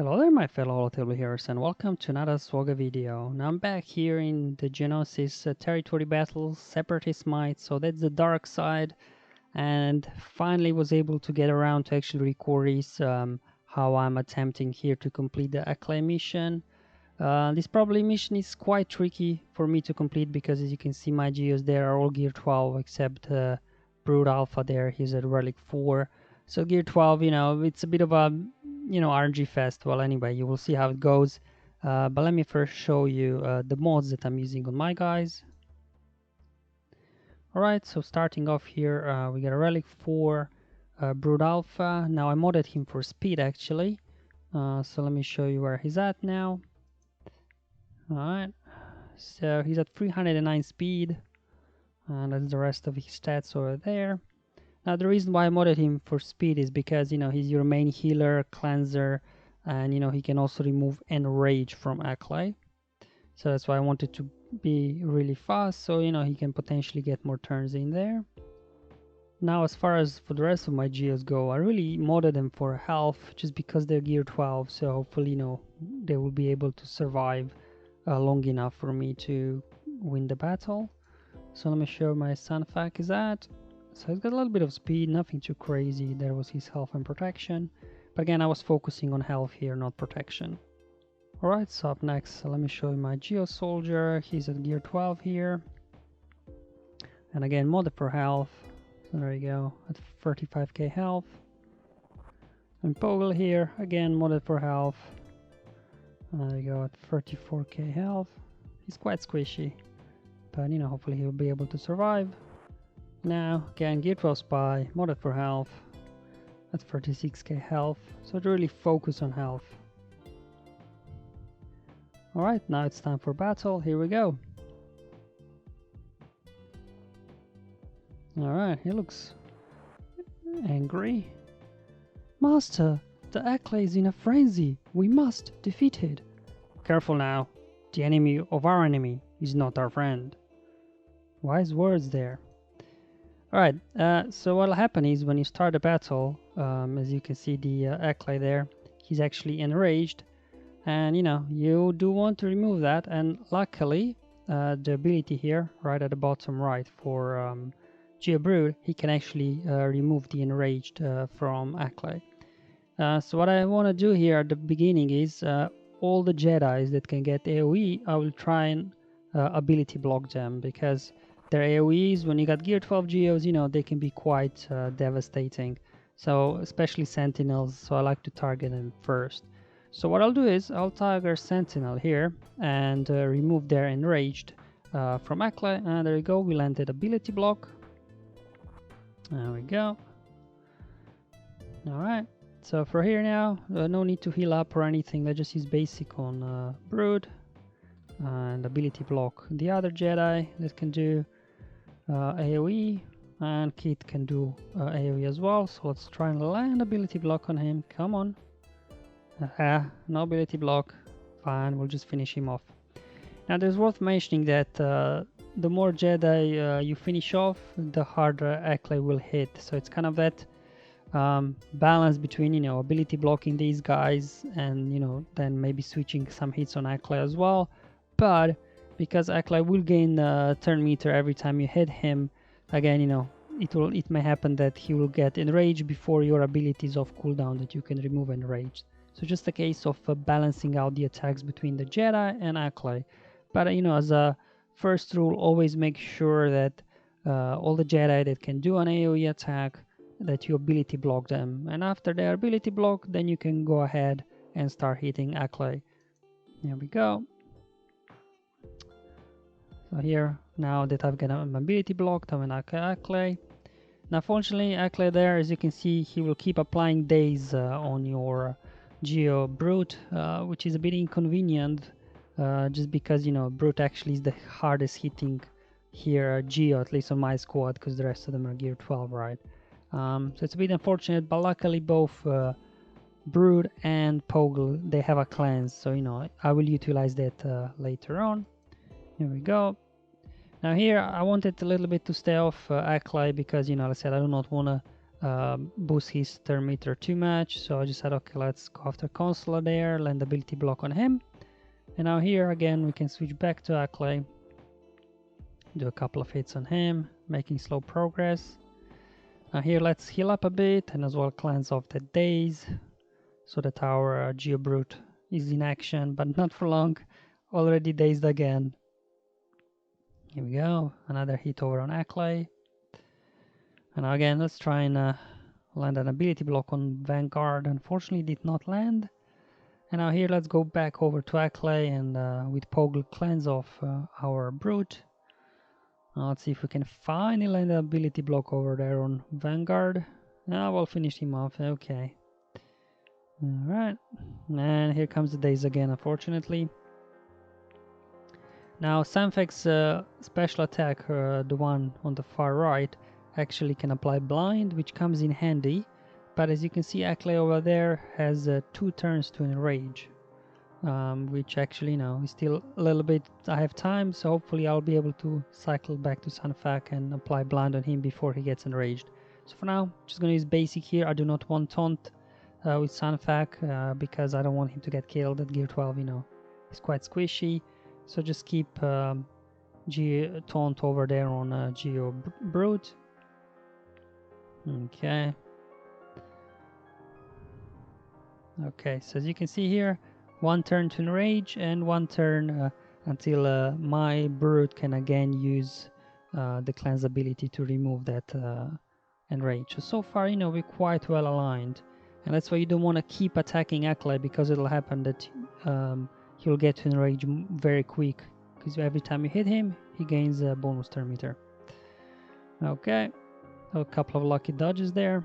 Hello there my fellow table heroes and welcome to another SWGOH video. Now I'm back here in the Geonosis territory battles, Separatist Might, so that's the dark side, and finally was able to get around to actually record this, how I'm attempting here to complete the Acklay mission. This probably mission is quite tricky for me to complete because as you can see my Geos there are all gear 12 except Brood Alpha there, he's at Relic 4. So gear 12, it's a bit of a RNG fest. Well, anyway, you will see how it goes. But let me first show you the mods that I'm using on my guys. Alright, so starting off here, we got a Relic 4 Brood Alpha. Now I modded him for speed actually. So let me show you where he's at now. Alright, so he's at 309 speed. And that's the rest of his stats over there. Now the reason why I modded him for speed is because he's your main healer, cleanser, and he can also remove enrage from Acklay. So that's why I wanted to be really fast, so he can potentially get more turns in there. Now as far as for the rest of my Geos go, I really modded them for health just because they're gear 12, so hopefully they will be able to survive long enough for me to win the battle. So let me show my Sunfac is at. So he's got a little bit of speed, nothing too crazy. There was his health and protection. But again, I was focusing on health here, not protection. Alright, so up next, let me show you my Geo Soldier. He's at gear 12 here. And again, modded for health. So there you go, at 35k health. And Poggle here, again, modded for health. There you go, at 34k health. He's quite squishy. But hopefully he'll be able to survive. Now, again, gear 12 spy, modded for health, at 36k health, so to really focus on health. Alright, now it's time for battle, here we go. Alright, he looks angry. Master, the Acklay is in a frenzy, we must defeat it. Careful now, the enemy of our enemy is not our friend. Wise words there. Alright, so what'll happen is when you start a battle, as you can see the Acklay there, he's actually enraged, and you do want to remove that, and luckily the ability here, right at the bottom right for Geobrood, he can actually remove the enraged from Acklay. So what I want to do here at the beginning is all the Jedis that can get AoE, I will try and ability block them, because their AoEs, when you got gear 12 Geos, they can be quite devastating. So, especially Sentinels, so I like to target them first. So what I'll do is, I'll target Sentinel here, and remove their Enraged from Acklay, and there we go, we landed ability block. There we go. Alright, so for here now, no need to heal up or anything, let's just use basic on Brood, and ability block the other Jedi that can do AoE, and Kit can do AoE as well, so let's try and land ability block on him. Come on. No ability block. Fine, we'll just finish him off. Now there's worth mentioning that the more Jedi you finish off, the harder Acklay will hit, so it's kind of that balance between ability blocking these guys and then maybe switching some hits on Acklay as well. But because Acklay will gain turn meter every time you hit him, again, it may happen that he will get enraged before your ability is off cooldown that you can remove enraged. So just a case of balancing out the attacks between the Jedi and Acklay. But as a first rule, always make sure that all the Jedi that can do an AoE attack, that you ability block them. And after their ability block, then you can go ahead and start hitting Acklay. There we go. So here, now that I've got an ability blocked, I'm in Acklay. Now fortunately, Acklay there, as you can see, he will keep applying daze on your Geo Brute, which is a bit inconvenient, just because, Brute actually is the hardest hitting here Geo, at least on my squad, because the rest of them are gear 12, right? So it's a bit unfortunate, but luckily both Brood and Poggle, they have a cleanse, so I will utilize that later on. Here we go. Now here I wanted a little bit to stay off Acklay because like I said, I do not want to boost his turn meter too much. So I just said, okay, let's go after Consular there, land ability block on him. And now here again, we can switch back to Acklay, do a couple of hits on him, making slow progress. Now here, let's heal up a bit and as well cleanse off the daze so that our Geo Brute is in action, but not for long. Already dazed again. Here we go, another hit over on Acklay. And now again, let's try and land an ability block on Vanguard. Unfortunately, did not land. And now here, let's go back over to Acklay and with Poggle cleanse off our Brute. Let's see if we can finally land the ability block over there on Vanguard. Now we'll finish him off. Okay. Alright. And here comes the daze again, unfortunately. Now Sanfek's special attack, the one on the far right, actually can apply blind, which comes in handy. But as you can see, Acklay over there has 2 turns to enrage. Which actually, is still a little bit, I have time, so hopefully I'll be able to cycle back to Sanfek and apply blind on him before he gets enraged. So for now, just going to use basic here. I do not want taunt with Sanfek because I don't want him to get killed at gear 12, he's quite squishy. So just keep taunt over there on Geo Brute. Okay. Okay, so as you can see here, 1 turn to enrage and 1 turn until my Brute can again use the cleanse ability to remove that enrage. So far, we're quite well aligned, and that's why you don't want to keep attacking Acklay, because it'll happen that he'll get to enrage very quick, because every time you hit him, he gains a bonus turn meter. Okay, a couple of lucky dodges there.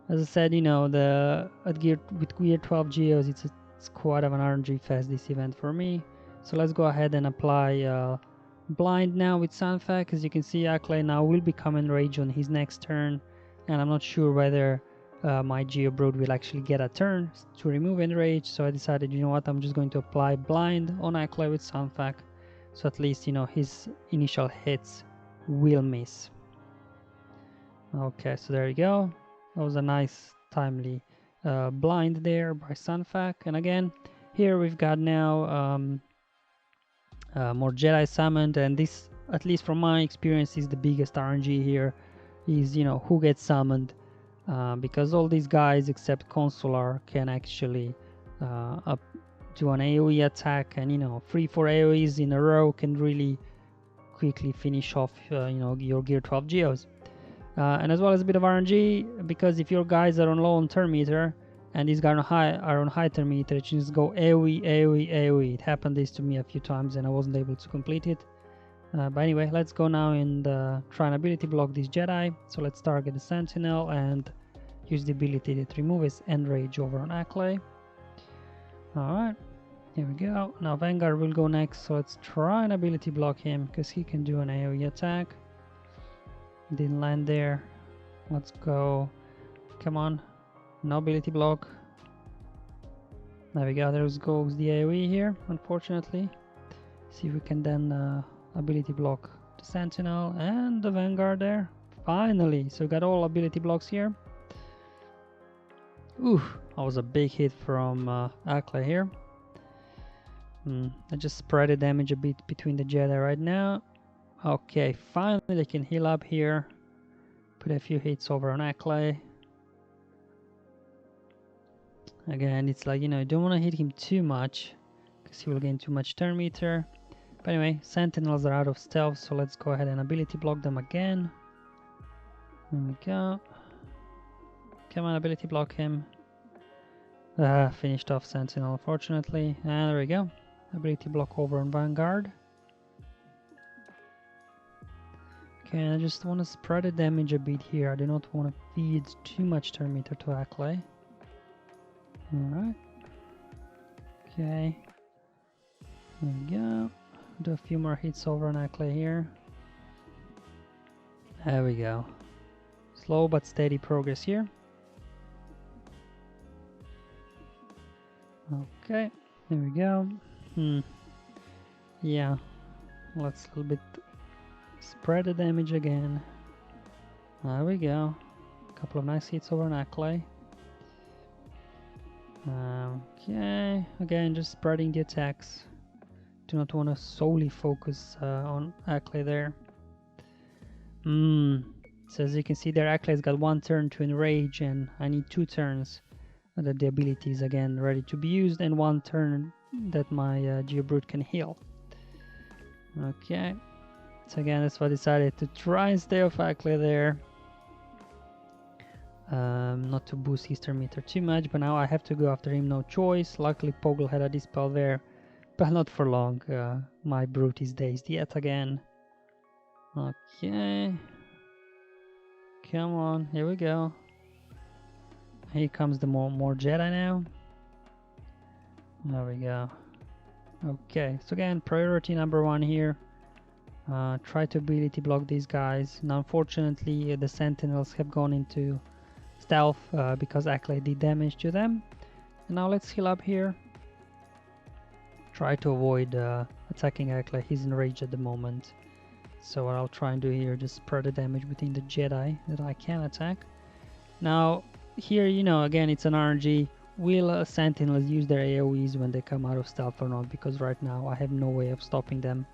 As I said, with gear 12 Geos, it's quite of an RNG fest, this event for me. So let's go ahead and apply blind now with Sanfek. As you can see, Acklay now will become enraged on his next turn, and I'm not sure whether my Geo Brute will actually get a turn to remove enrage. So I decided, you know what, I'm just going to apply blind on Acklay with Sanfek, so at least his initial hits will miss. Okay, so there you go. That was a nice timely blind there by Sanfek. And again, here we've got now more Jedi summoned, and this, at least from my experience, is the biggest RNG here, is who gets summoned, because all these guys except Consular can actually do an AoE attack, and 3-4 AoEs in a row can really quickly finish off your gear 12 Geos. And as well as a bit of RNG, because if your guys are on low on turn meter and these guys are on high turn meter, you just go AoE, AoE, AoE. It happened this to me a few times and I wasn't able to complete it. But anyway, let's go now and try and ability block this Jedi. So let's target the Sentinel and use the ability that removes enrage over on Acklay. Alright, here we go. Now Vanguard will go next, so let's try and ability block him because he can do an AoE attack. Didn't land there. Let's go. Come on. No ability block. There we go. There goes the AoE here, unfortunately. See if we can then ability block the Sentinel and the Vanguard there. Finally. So we got all ability blocks here. Ooh, that was a big hit from Acklay here. I just spread the damage a bit between the Jedi right now. Okay, finally they can heal up here. Put a few hits over on Acklay. Again, it's like, you don't want to hit him too much because he will gain too much turn meter. But anyway, Sentinels are out of stealth, so let's go ahead and ability block them again. There we go. Come on, ability block him. Finished off Sentinel, unfortunately. And there we go. Ability block over on Vanguard. Okay, I just want to spread the damage a bit here. I do not want to feed too much turn meter to Acklay. Alright. Okay. There we go. Do a few more hits over on Acklay here. There we go. Slow but steady progress here. Okay, there we go. Yeah, let's a little bit spread the damage again. There we go. Couple of nice hits over on Acklay. Okay, again, just spreading the attacks. Do not want to solely focus on Acklay there. So as you can see there, Acklay's got 1 turn to enrage, and I need 2 turns that the ability is again ready to be used, and 1 turn that my Geobrute can heal. Okay, so again, that's why I decided to try and stay off Acklay there. Not to boost his turn meter too much, but now I have to go after him, no choice. Luckily Poggle had a dispel there, but not for long. My Brute is dazed yet again. Okay, come on, here we go. Here comes the more Jedi now. There we go. Okay, so again, priority number 1 here. Try to ability block these guys. Now unfortunately the Sentinels have gone into stealth because Acklay did damage to them. And now let's heal up here. Try to avoid attacking Acklay. He's enraged at the moment. So what I'll try and do here, just spread the damage between the Jedi that I can attack. Now here, you know, again, it's an RNG. Will Sentinels use their AoEs when they come out of stealth or not? Because right now I have no way of stopping them.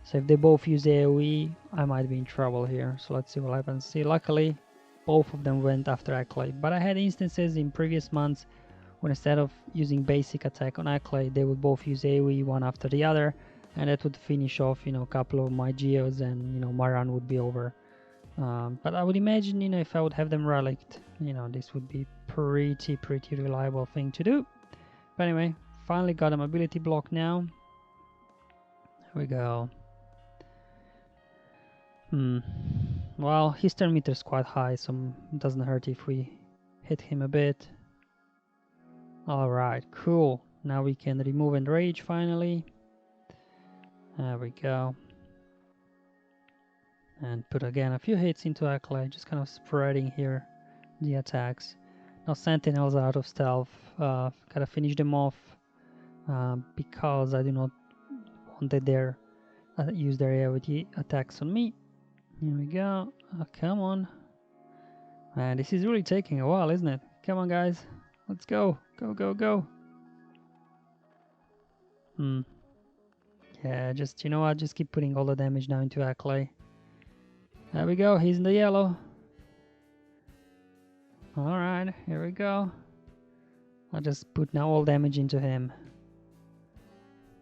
So if they both use AoE, I might be in trouble here. So let's see what happens. See, luckily both of them went after Acklay, but I had instances in previous months when instead of using basic attack on Acklay, they would both use AoE one after the other, and that would finish off, you know, a couple of my Geos, and, you know, my run would be over. But I would imagine, you know, if I would have them relicked, you know, this would be pretty reliable thing to do. But anyway, finally got a mobility block now. Here we go. Well, his turn meter is quite high, so it doesn't hurt if we hit him a bit. Alright, cool. Now we can remove enrage finally. There we go. And put again a few hits into Acklay, just kind of spreading here the attacks. Now Sentinels are out of stealth. Gotta finish them off because I do not want that they use their AoE attacks on me. Here we go. Oh, come on. Man, this is really taking a while, isn't it? Come on, guys. Let's go. Go. Yeah, just, you know what? Just keep putting all the damage now into Acklay. There we go. He's in the yellow. Alright, here we go. I'll just put now all damage into him.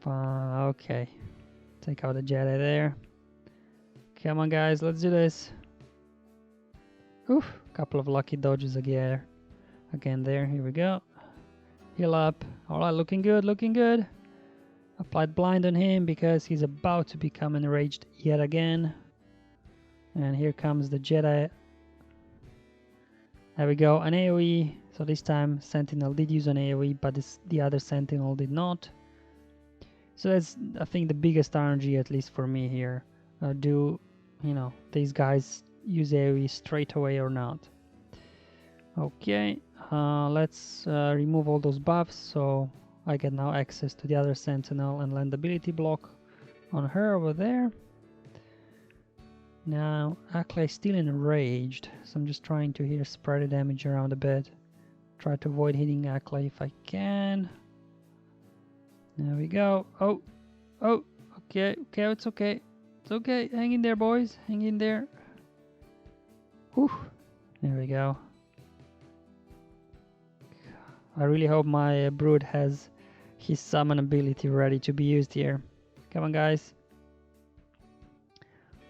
Okay. Take out the Jedi there. Come on, guys, let's do this. Oof, couple of lucky dodges again there. Here we go. Heal up. Alright, looking good. Applied blind on him because he's about to become enraged yet again. And here comes the Jedi. There we go, an AoE. So this time Sentinel did use an AoE, but the other Sentinel did not. So that's, I think, the biggest RNG, at least for me here. Do, you know, these guys use AoE straight away or not? Okay, let's remove all those buffs so I get now access to the other Sentinel and land ability block on her over there. Now Acklay is still enraged, so I'm just trying to here spread the damage around a bit. Try to avoid hitting Acklay if I can. There we go. Oh, okay, it's okay. It's okay, hang in there, boys, hang in there. Whew, there we go. I really hope my Brood has his summon ability ready to be used here. Come on, guys.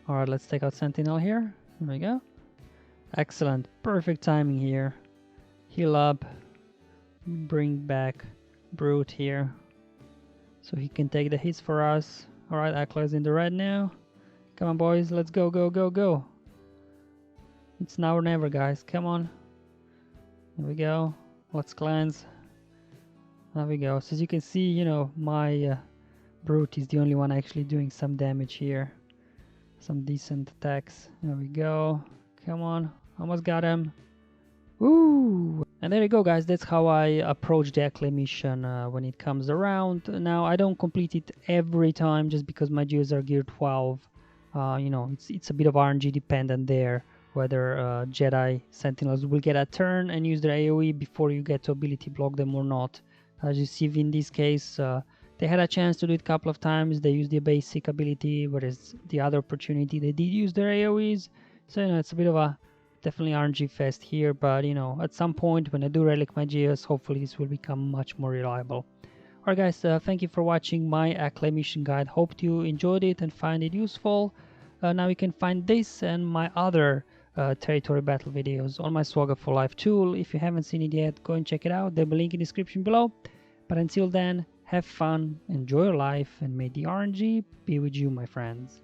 Alright, let's take out Sentinel here. Here we go. Excellent. Perfect timing here. Heal up. Bring back Brute here, so he can take the hits for us. Alright, Acklay's in the red now. Come on, boys. Let's go. It's now or never, guys. Come on. There we go. Let's cleanse. There we go. So as you can see, you know, my Brute is the only one actually doing some damage here. Some decent attacks. There we go. Come on. Almost got him. Woo! And there you go, guys. That's how I approach the Acklay mission when it comes around. Now, I don't complete it every time just because my Geos are gear 12. You know, it's a bit of RNG dependent there. whether Jedi Sentinels will get a turn and use their AoE before you get to ability block them or not. As you see in this case, they had a chance to do it a couple of times. They used the basic ability, whereas the other opportunity they did use their AoEs. So it's a bit of a definitely RNG fest here, but at some point when I do relic my Geos, hopefully this will become much more reliable. Alright guys, thank you for watching my Acklay mission guide. Hope you enjoyed it and find it useful. Now you can find this and my other territory battle videos on my SWGOH for Life tool. If you haven't seen it yet, go and check it out. There'll be a link in the description below. But until then, have fun, enjoy your life, and may the RNG be with you, my friends.